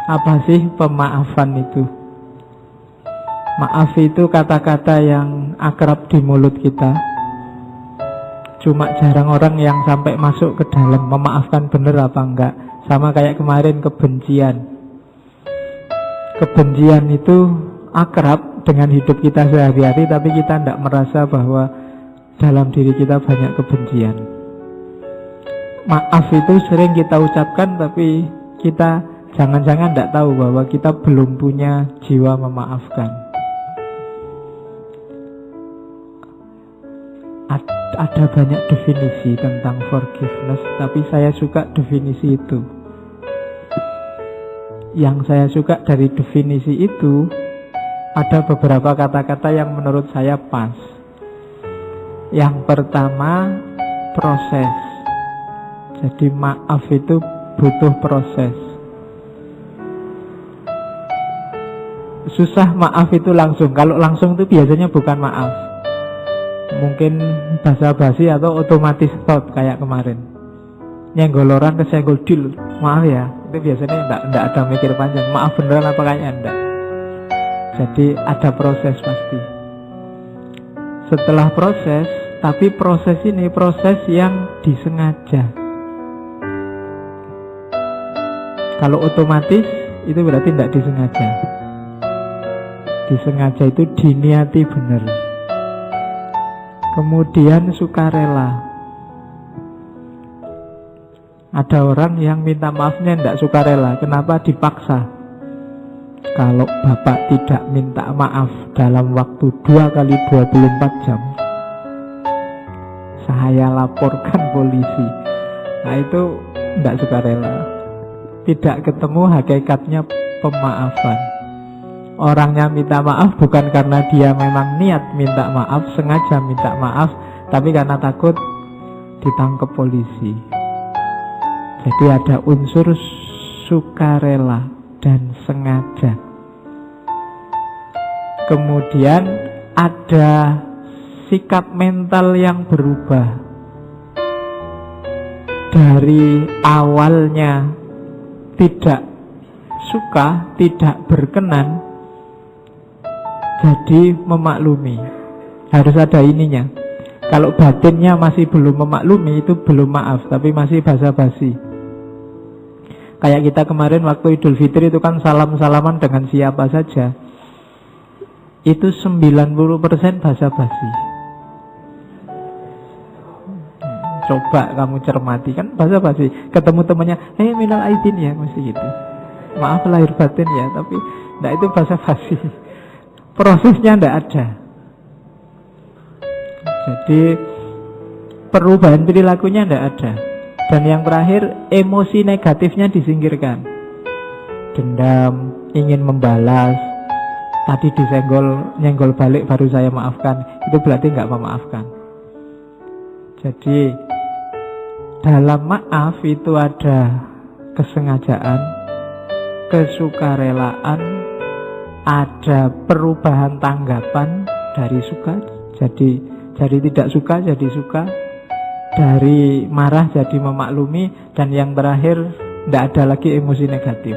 Apa sih pemaafan itu? Maaf itu kata-kata yang akrab di mulut kita. Cuma jarang orang yang sampai masuk ke dalam memaafkan bener apa enggak. Sama kayak kemarin kebencian. Kebencian itu akrab dengan hidup kita sehari-hari, tapi kita tidak merasa bahwa dalam diri kita banyak kebencian. Maaf itu sering kita ucapkan, tapi kita jangan-jangan tidak tahu bahwa kita belum punya jiwa memaafkan. Ada banyak definisi tentang forgiveness, tapi saya suka definisi itu. Yang saya suka dari definisi itu, ada beberapa kata-kata yang menurut saya pas. Yang pertama, proses. Jadi maaf itu butuh proses. Susah maaf itu langsung. Kalau langsung itu biasanya bukan maaf. Mungkin basa-basi atau otomatis thought kayak kemarin. Nyenggol orang kesenggol dil, maaf ya. Itu biasanya enggak ada mikir panjang. Maaf beneran apa kayaknya enggak. Jadi ada proses pasti. Setelah proses, tapi proses ini proses yang disengaja. Kalau otomatis itu berarti tidak disengaja. Disengaja itu diniati benar. Kemudian sukarela. Ada orang yang minta maafnya tidak sukarela. Kenapa? Dipaksa. Kalau bapak tidak minta maaf dalam waktu 2 kali 24 jam, saya laporkan polisi. Nah itu tidak sukarela. Tidak ketemu hakikatnya pemaafan. Orangnya minta maaf bukan karena dia memang niat minta maaf, sengaja minta maaf, tapi karena takut ditangkap polisi. Jadi ada unsur sukarela dan sengaja. Kemudian ada sikap mental yang berubah. Dari awalnya tidak suka, tidak berkenan, jadi memaklumi. Harus ada ininya. Kalau batinnya masih belum memaklumi, itu belum maaf, tapi masih basa-basi. Kayak kita kemarin waktu Idul Fitri itu kan salam-salaman dengan siapa saja. Itu 90% basa-basi. Coba kamu cermati, kan basa-basi. Ketemu temannya, minal aidin ya, mesti gitu. Maaf lahir batin ya, tapi enggak, itu basa-basi. Prosesnya tidak ada. Jadi perubahan perilakunya tidak ada. Dan yang terakhir, emosi negatifnya disingkirkan. Dendam, ingin membalas, tadi disenggol, nyenggol balik baru saya maafkan, itu berarti nggak memaafkan. Jadi dalam maaf itu ada kesengajaan, kesukarelaan, ada perubahan tanggapan dari suka jadi tidak suka jadi suka, dari marah jadi memaklumi, dan yang terakhir tidak ada lagi emosi negatif.